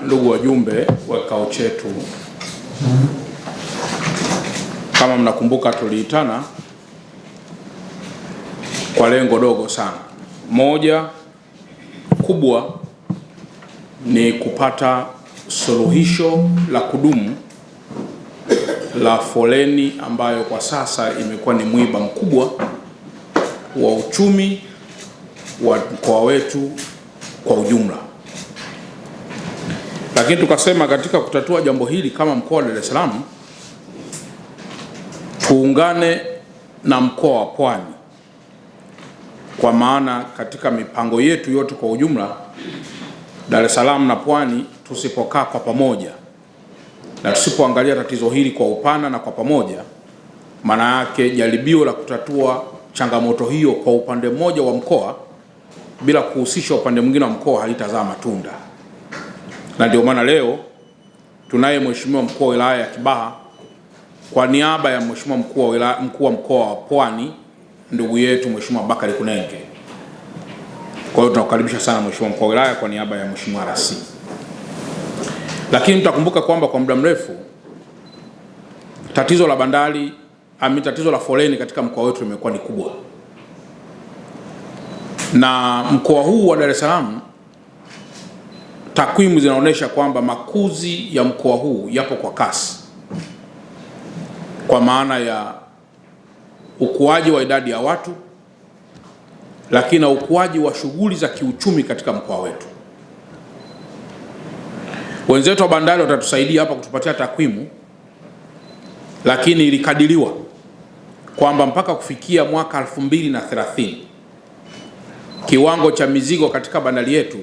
Ndugu wajumbe wa kikao chetu, kama mnakumbuka tuliitana kwa lengo dogo sana. Moja kubwa ni kupata suluhisho la kudumu la foleni ambayo kwa sasa imekuwa ni mwiba mkubwa wa uchumi wa mkoa wetu kwa ujumla. Lakini tukasema katika kutatua jambo hili kama mkoa wa Dar es Salaam tuungane na mkoa wa Pwani, kwa maana katika mipango yetu yote kwa ujumla Dar es Salaam na Pwani tusipokaa kwa pamoja na tusipoangalia tatizo hili kwa upana na kwa pamoja, maana yake jaribio la kutatua changamoto hiyo kwa upande mmoja wa mkoa bila kuhusisha upande mwingine wa mkoa halitazaa matunda. Na ndio maana leo tunaye Mheshimiwa mkuu wa wilaya ya Kibaha kwa niaba ya Mheshimiwa mkuu wa mkoa wa Pwani, ndugu yetu Mheshimiwa Bakari Kunenge. Kwa hiyo tunakukaribisha sana Mheshimiwa mkuu wa wilaya kwa niaba ya Mheshimiwa RC. Lakini mtakumbuka kwamba kwa muda mrefu tatizo la bandari, tatizo la foleni katika mkoa wetu limekuwa ni kubwa. Na mkoa huu wa Dar es Salaam, takwimu zinaonyesha kwamba makuzi ya mkoa huu yapo kwa kasi, kwa maana ya ukuaji wa idadi ya watu, lakini na ukuaji wa shughuli za kiuchumi katika mkoa wetu. Wenzetu wa bandari watatusaidia hapa kutupatia takwimu, lakini ilikadiriwa kwamba mpaka kufikia mwaka 2030 kiwango cha mizigo katika bandari yetu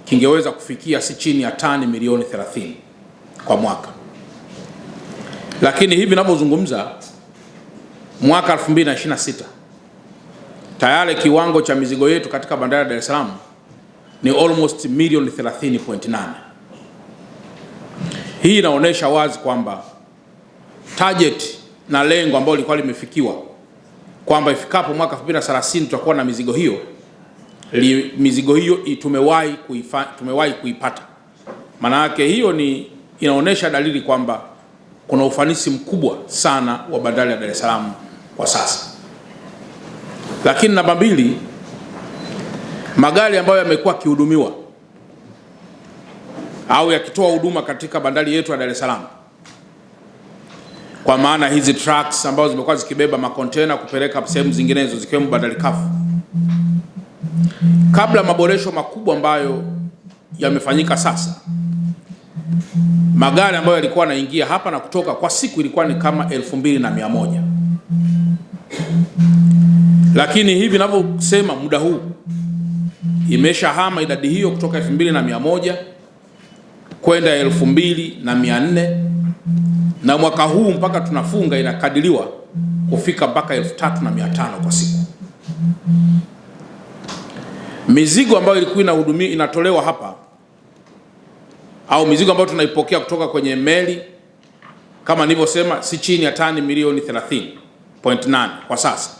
kingeweza kufikia si chini ya tani milioni 30 kwa mwaka. Lakini hivi ninavyozungumza, mwaka 2026 tayari kiwango cha mizigo yetu katika bandari ya Dar es Salaam ni almost milioni 30.8. Hii inaonyesha wazi kwamba target na lengo ambalo lilikuwa limefikiwa kwamba ifikapo mwaka 2030 tutakuwa na mizigo hiyo tumewahi kuipata. Maana yake hiyo inaonyesha dalili kwamba kuna ufanisi mkubwa sana wa bandari ya Dar es Salaam kwa sasa. Lakini namba mbili, magari ambayo yamekuwa kihudumiwa au yakitoa huduma katika bandari yetu ya Dar es Salaam, kwa maana hizi trucks ambazo zimekuwa zikibeba makontena kupeleka sehemu zinginezo zikiwemo bandari kafu, kabla maboresho makubwa ambayo yamefanyika sasa, magari ambayo yalikuwa yanaingia hapa na kutoka kwa siku ilikuwa ni kama 2100. Lakini hivi ninavyosema muda huu imeshahama idadi hiyo kutoka 2100 kwenda 2400, na mwaka huu mpaka tunafunga inakadiriwa kufika mpaka 3500 kwa siku. Mizigo ambayo ilikuwa inatolewa hapa au mizigo ambayo tunaipokea kutoka kwenye meli kama nilivyosema si chini ya tani milioni 30.8 kwa sasa,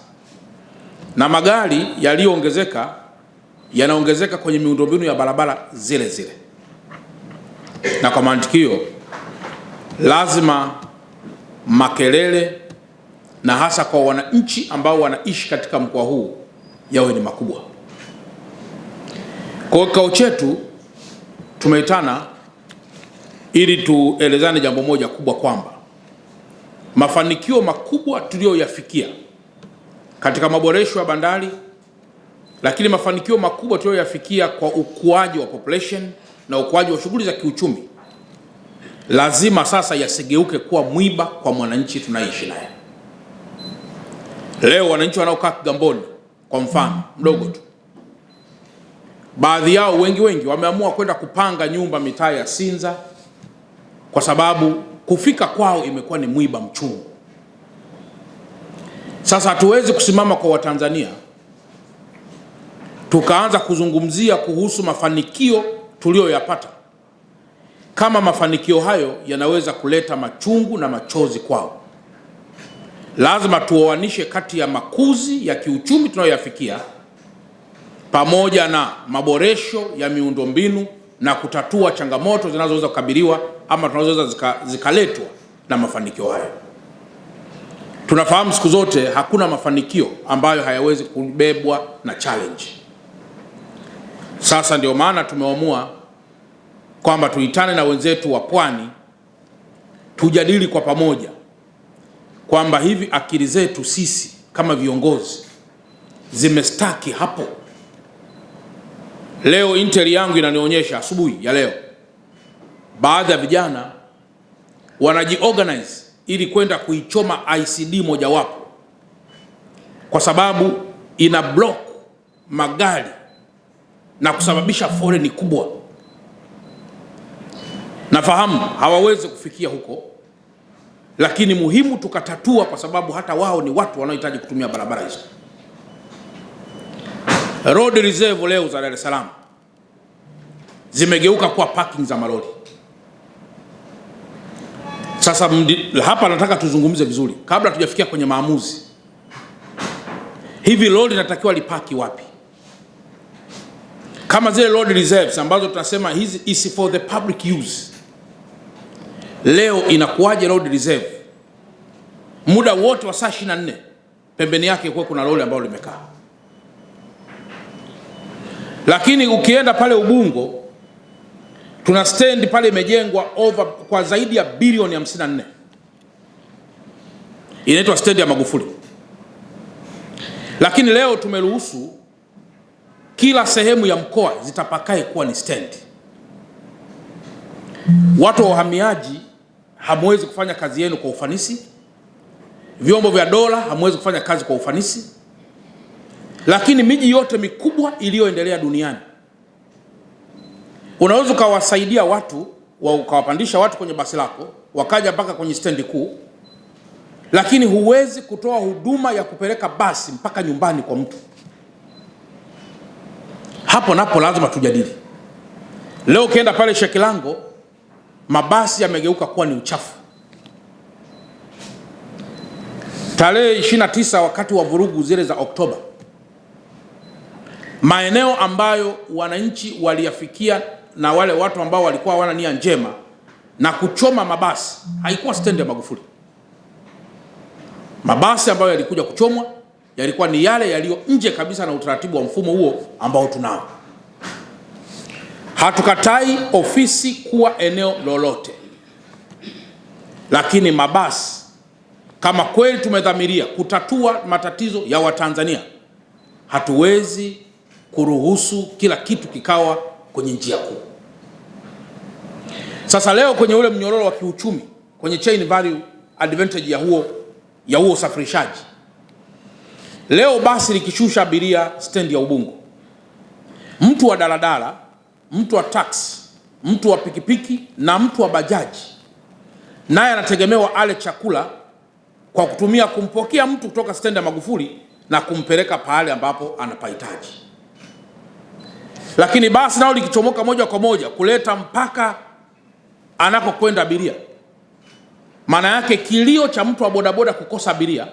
na magari yaliyoongezeka yanaongezeka kwenye miundombinu ya barabara zile zile. Na kwa mantikio lazima makelele na hasa kwa wananchi ambao wanaishi katika mkoa huu yawe ni makubwa. Kwa kikao chetu tumeitana ili tuelezane jambo moja kubwa, kwamba mafanikio makubwa tuliyoyafikia katika maboresho ya bandari, lakini mafanikio makubwa tuliyoyafikia kwa ukuaji wa population na ukuaji wa shughuli za kiuchumi, lazima sasa yasigeuke kuwa mwiba kwa mwananchi tunaishi naye. Leo wananchi wanaokaa Kigamboni kwa mfano mdogo tu, baadhi yao wengi wameamua kwenda kupanga nyumba mitaa ya Sinza kwa sababu kufika kwao imekuwa ni mwiba mchungu. Sasa hatuwezi kusimama kwa Watanzania tukaanza kuzungumzia kuhusu mafanikio tuliyoyapata kama mafanikio hayo yanaweza kuleta machungu na machozi kwao. Lazima tuoanishe kati ya makuzi ya kiuchumi tunayoyafikia pamoja na maboresho ya miundombinu na kutatua changamoto zinazoweza kukabiliwa ama tunazoweza zikaletwa na mafanikio hayo. Tunafahamu siku zote hakuna mafanikio ambayo hayawezi kubebwa na challenge. Sasa ndio maana tumeamua kwamba tuitane na wenzetu wa Pwani, tujadili kwa pamoja kwamba hivi akili zetu sisi kama viongozi zimestaki hapo. Leo intel yangu inanionyesha asubuhi ya leo, baadhi ya vijana wanajiorganize ili kwenda kuichoma ICD mojawapo kwa sababu ina block magari na kusababisha foleni kubwa. Nafahamu hawawezi kufikia huko, lakini muhimu tukatatua, kwa sababu hata wao ni watu wanaohitaji kutumia barabara hizo. Road reserve leo za Dar es Salaam zimegeuka kuwa parking za malori. Sasa hapa nataka tuzungumze vizuri kabla tujafikia kwenye maamuzi. Hivi lori linatakiwa lipaki wapi? Kama zile road reserves ambazo tunasema hizi is for the public use, leo inakuwaje road reserve muda wote wa saa 24 pembeni yake kuwa kuna lori ambalo limekaa? Lakini ukienda pale Ubungo tuna stand pale imejengwa kwa zaidi ya bilioni 54, inaitwa stand ya Magufuli. Lakini leo tumeruhusu kila sehemu ya mkoa zitapakae kuwa ni stand. Watu wa uhamiaji hamwezi kufanya kazi yenu kwa ufanisi, vyombo vya dola hamwezi kufanya kazi kwa ufanisi, lakini miji yote mikubwa iliyoendelea duniani unaweza ukawasaidia watu ukawapandisha watu kwenye basi lako wakaja mpaka kwenye stendi kuu, lakini huwezi kutoa huduma ya kupeleka basi mpaka nyumbani kwa mtu. Hapo napo lazima tujadili. Leo ukienda pale Shekilango mabasi yamegeuka kuwa ni uchafu. Tarehe 29 wakati wa vurugu zile za Oktoba, maeneo ambayo wananchi waliyafikia na wale watu ambao walikuwa hawana nia njema na kuchoma mabasi, haikuwa stendi ya Magufuli. Mabasi ambayo yalikuja kuchomwa yalikuwa ni yale yaliyo nje kabisa na utaratibu wa mfumo huo ambao tunao. Hatukatai ofisi kuwa eneo lolote, lakini mabasi kama kweli tumedhamiria kutatua matatizo ya Watanzania, hatuwezi kuruhusu kila kitu kikawa kwenye njia kuu. Sasa leo kwenye ule mnyororo wa kiuchumi, kwenye chain value advantage ya huo usafirishaji, leo basi likishusha abiria stendi ya Ubungo, mtu wa daladala, mtu wa taxi, mtu wa pikipiki na mtu wa bajaji naye anategemewa ale chakula kwa kutumia kumpokea mtu kutoka stendi ya Magufuli na kumpeleka pale ambapo anapahitaji. Lakini basi nao likichomoka moja kwa moja kuleta mpaka anakokwenda abiria, maana yake kilio cha mtu wa bodaboda kukosa abiria,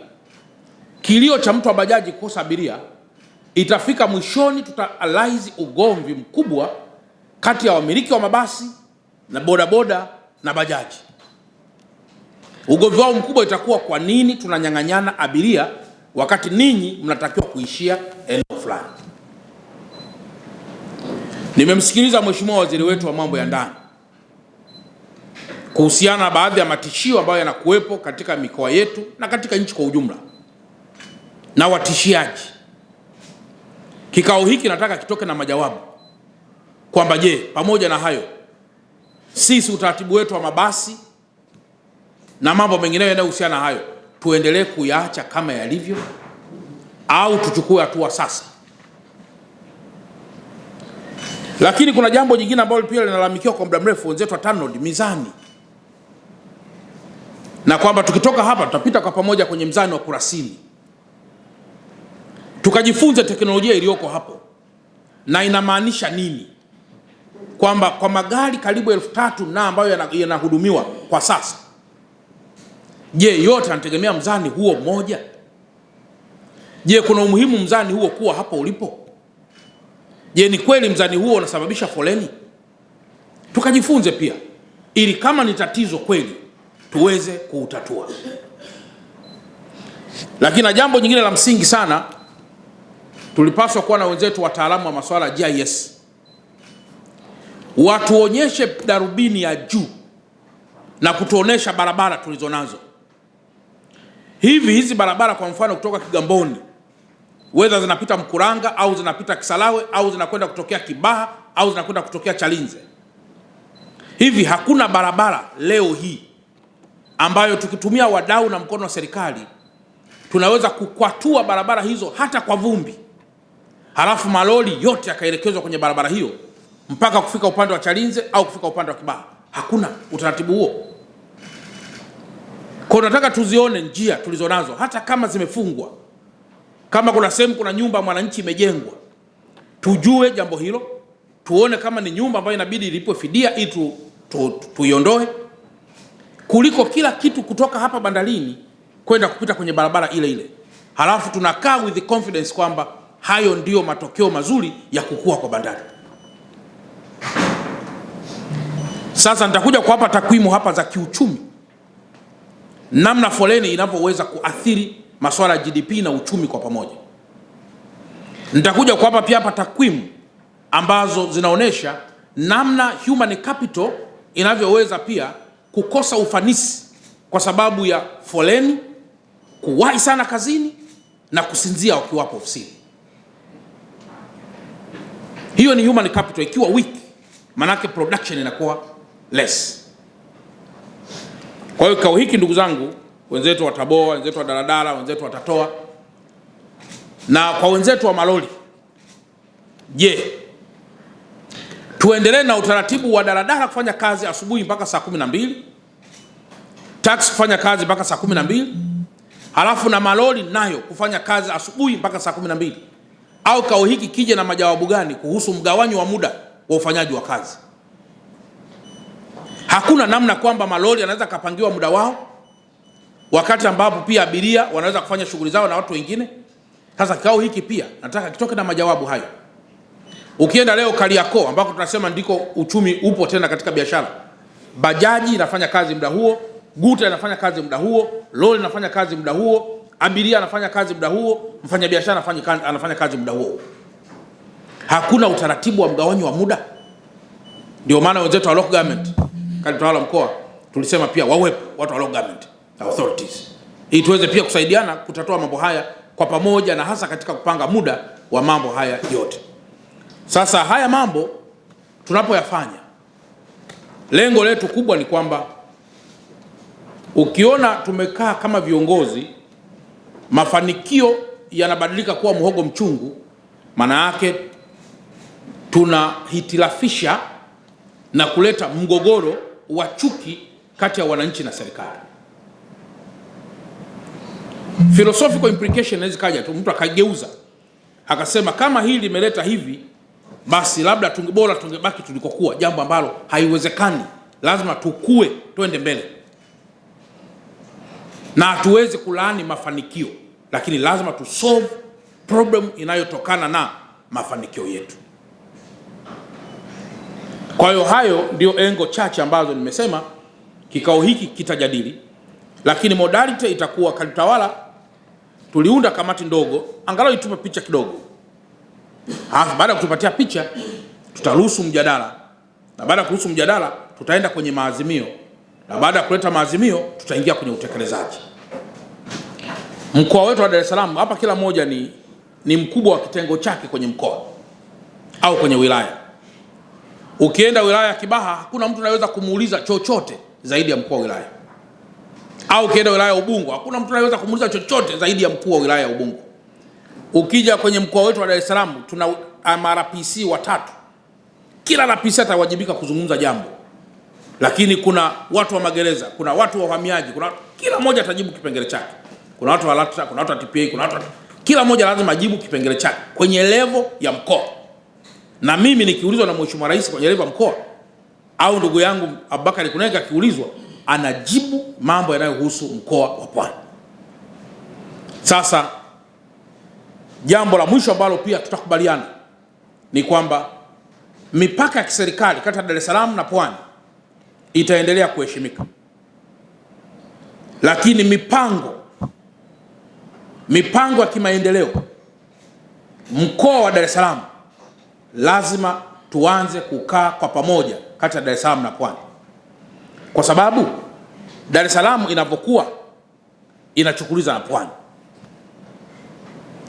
kilio cha mtu wa bajaji kukosa abiria, itafika mwishoni tutaalize ugomvi mkubwa kati ya wamiliki wa mabasi na bodaboda na bajaji. Ugomvi wao mkubwa itakuwa kwa nini tunanyang'anyana abiria wakati ninyi mnatakiwa kuishia eneo fulani. Nimemsikiliza Mheshimiwa Waziri wetu wa mambo ya ndani kuhusiana na baadhi ya matishio ambayo yanakuwepo katika mikoa yetu na katika nchi kwa ujumla na watishiaji. Kikao hiki nataka kitoke na majawabu kwamba je, pamoja na hayo sisi utaratibu wetu wa mabasi na mambo mengineyo yanayohusiana na hayo tuendelee kuyaacha kama yalivyo au tuchukue hatua sasa? Lakini kuna jambo jingine ambalo pia linalalamikiwa kwa muda mrefu wenzetu wa TANROADS, mizani, na kwamba tukitoka hapa tutapita kwa pamoja kwenye mzani wa Kurasini tukajifunze teknolojia iliyoko hapo na inamaanisha nini, kwamba kwa magari karibu 3000 na ambayo yanahudumiwa kwa sasa, je, yote yanategemea mzani huo mmoja? Je, kuna umuhimu mzani huo kuwa hapo ulipo? Je, ni kweli mzani huo unasababisha foleni? tukajifunze pia, ili kama ni tatizo kweli tuweze kuutatua. Lakini na jambo jingine la msingi sana, tulipaswa kuwa na wenzetu wataalamu wa masuala ya GIS watuonyeshe darubini ya juu na kutuonesha barabara tulizonazo. Hizi barabara kwa mfano kutoka Kigamboni, whether zinapita Mkuranga au zinapita Kisarawe au zinakwenda kutokea Kibaha au zinakwenda kutokea Chalinze, hakuna barabara leo hii ambayo tukitumia wadau na mkono wa serikali tunaweza kukwatua barabara hizo hata kwa vumbi, halafu malori yote yakaelekezwa kwenye barabara hiyo mpaka kufika upande wa Chalinze au kufika upande wa Kibaha. Hakuna utaratibu huo. Kwa nataka tuzione njia tulizonazo, hata kama zimefungwa, kama kuna sehemu kuna nyumba mwananchi imejengwa, tujue jambo hilo, tuone kama ni nyumba ambayo inabidi ilipwe fidia ili tuiondoe, kuliko kila kitu kutoka hapa bandarini kwenda kupita kwenye barabara ile ile, halafu tunakaa with the confidence kwamba hayo ndiyo matokeo mazuri ya kukua kwa bandari. Sasa nitakuja kuwapa takwimu hapa za kiuchumi, namna foleni inavyoweza kuathiri masuala ya GDP na uchumi kwa pamoja. Nitakuja kuwapa pia hapa takwimu ambazo zinaonesha namna human capital inavyoweza pia kukosa ufanisi kwa sababu ya foleni, kuwahi sana kazini na kusinzia wakiwapo ofisini. Hiyo ni human capital. Ikiwa weak, manake production inakuwa less. Kwa hiyo kikao hiki, ndugu zangu, wenzetu wa Taboa, wenzetu wa daladala, wenzetu wa Tatoa na kwa wenzetu wa malori, je, tuendelee na utaratibu wa daladala kufanya kazi asubuhi mpaka saa 12, taxi kufanya kazi mpaka saa 12, halafu na malori nayo kufanya kazi asubuhi mpaka saa 12? Au kikao hiki kije na majawabu gani kuhusu mgawanyo wa muda wa ufanyaji wa kazi? Hakuna namna kwamba malori yanaweza kapangiwa muda wao wakati ambapo pia abiria wanaweza kufanya shughuli zao na watu wengine. Sasa kikao hiki pia nataka kitoke na majawabu hayo. Ukienda leo Kariakoo ambako tunasema ndiko uchumi upo tena katika biashara, bajaji inafanya kazi muda huo, guta inafanya kazi muda huo, lori inafanya kazi muda huo, abiria anafanya kazi muda huo, mfanyabiashara anafanya kazi muda huo. Hakuna utaratibu wa mgawanyo wa muda. Ndio maana wenzetu wa local government, kati tawala mkoa, tulisema pia wawepo watu wa local government authorities, ili tuweze pia kusaidiana kutatua mambo haya kwa pamoja, na hasa katika kupanga muda wa mambo haya yote. Sasa haya mambo tunapoyafanya, lengo letu kubwa ni kwamba ukiona tumekaa kama viongozi, mafanikio yanabadilika kuwa muhogo mchungu, maana yake tunahitilafisha na kuleta mgogoro wa chuki kati ya wananchi na serikali. Philosophical implication inaweza kaja tu, mtu akageuza akasema kama hili limeleta hivi, basi labda bora tungebaki tulikokuwa, jambo ambalo haiwezekani. Lazima tukue, tuende mbele, na hatuwezi kulaani mafanikio, lakini lazima tu solve problem inayotokana na mafanikio yetu. Kwa hiyo hayo ndio engo chache ambazo nimesema kikao hiki kitajadili, lakini modality itakuwa Kalitawala tuliunda kamati ndogo, angalau itupe picha kidogo. Baada ya kutupatia picha, tutaruhusu mjadala, na baada ya kuruhusu mjadala tutaenda kwenye maazimio, na baada ya kuleta maazimio tutaingia kwenye utekelezaji. Mkoa wetu wa Dar es Salaam hapa, kila mmoja ni mkubwa wa kitengo chake kwenye mkoa au kwenye wilaya. Ukienda wilaya ya Kibaha, hakuna mtu anayeweza kumuuliza chochote zaidi ya mkuu wa wilaya. Au ukienda wilaya ya Ubungo, hakuna mtu anayeweza kumuuliza chochote zaidi ya mkuu wa wilaya ya Ubungo. Ukija kwenye mkoa wetu wa Dar es Salaam, tuna RPC watatu. Kila RPC atawajibika kuzungumza jambo. Lakini kuna watu wa magereza, kuna watu wa uhamiaji, kila mmoja atajibu kipengele chake. Kuna watu wa LATRA, kuna watu wa TPA, kuna watu kila mmoja lazima ajibu kipengele chake kwenye level ya mkoa. Na mimi nikiulizwa na Mheshimiwa Rais kwenye level ya mkoa, au ndugu yangu Abubakar Kunega akiulizwa, anajibu mambo yanayohusu mkoa wa Pwani. Sasa jambo la mwisho ambalo pia tutakubaliana ni kwamba mipaka ya kiserikali kati ya Dar es Salaam na Pwani itaendelea kuheshimika, lakini mipango ya kimaendeleo mkoa wa Dar es Salaam lazima tuanze kukaa kwa pamoja kati ya Dar es Salaam na Pwani, kwa sababu Dar es Salaam inapokuwa inachukuliza na Pwani.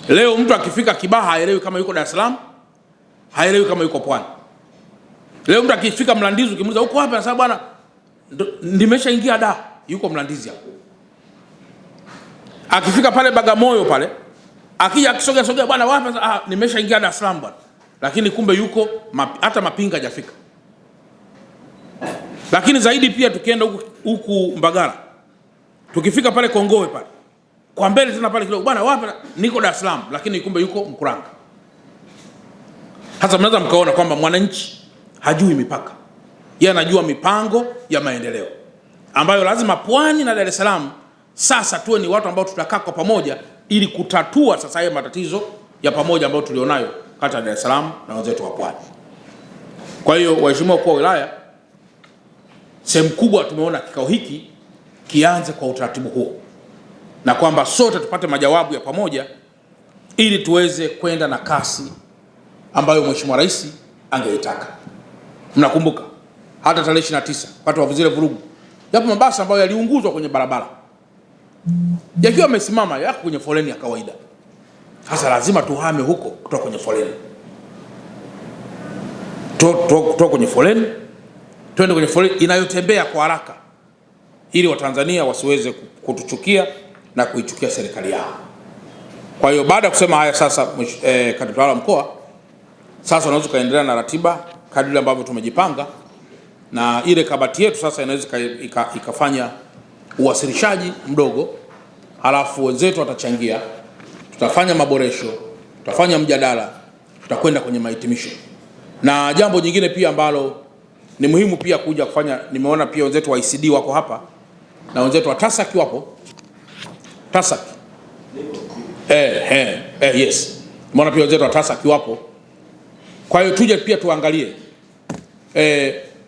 Leo mtu akifika Kibaha haelewi kama yuko Dar es Salaam, haelewi kama yuko Pwani. Leo mtu akifika Mlandizi ukimuuliza uko wapi, anasema bwana nimeshaingia Dar, yuko Mlandizi hapo. Akifika pale Bagamoyo pale, akija akisogea bwana wapi, nimeshaingia Dar es Salaam bwana, lakini kumbe yuko hata Mapinga hajafika. Lakini zaidi pia tukienda huku Mbagala, tukifika pale Kongowe pale kwa mbele tena pale kidogo, bwana wapi, niko Dar es Salaam, lakini kumbe yuko Mkuranga. Hasa mnaweza mkaona kwamba mwananchi hajui mipaka, yeye anajua mipango ya maendeleo ambayo lazima Pwani na Dar es Salaam sasa tuwe ni watu ambao tutakaa kwa pamoja ili kutatua sasa haya matatizo ya pamoja ambayo tulionayo kati ya Dar es Salaam na wenzetu wa Pwani. Kwa hiyo waheshimiwa wakuu wa wilaya, sehemu kubwa tumeona kikao hiki kianze kwa utaratibu huo, na kwamba sote tupate majawabu ya pamoja ili tuweze kwenda na kasi ambayo Mheshimiwa Rais angeitaka. Mnakumbuka hata tarehe 29 wakati wa zile vurugu, yapo mabasi ambayo yaliunguzwa kwenye barabara yakiwa yamesimama, yako kwenye foleni ya kawaida. Sasa lazima tuhame huko kutoka kwenye foleni, kutoka kwenye foleni twende kwenye foleni inayotembea kwa haraka, ili Watanzania wasiweze kutuchukia na kuichukia serikali yao. Kwa hiyo baada ya kusema haya, sasa katibu tawala mkoa, sasa unaweza kaendelea na ratiba kadri ambavyo tumejipanga, na ile kabati yetu sasa inaweza ikafanya uwasilishaji mdogo, halafu wenzetu watachangia, tutafanya maboresho, tutafanya mjadala, tutakwenda kwenye mahitimisho. Na jambo jingine pia ambalo ni muhimu pia kuja kufanya, nimeona pia wenzetu wa ICD wako hapa na wenzetu wa TASAC wapo. TASAC yes, nimeona pia wenzetu wa TASAC wapo. Kwa hiyo tuje pia tuangalie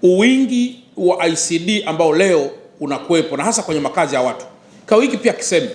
uwingi wa ICD ambao leo unakuwepo, na hasa kwenye makazi ya watu. Kwa wiki pia kiseme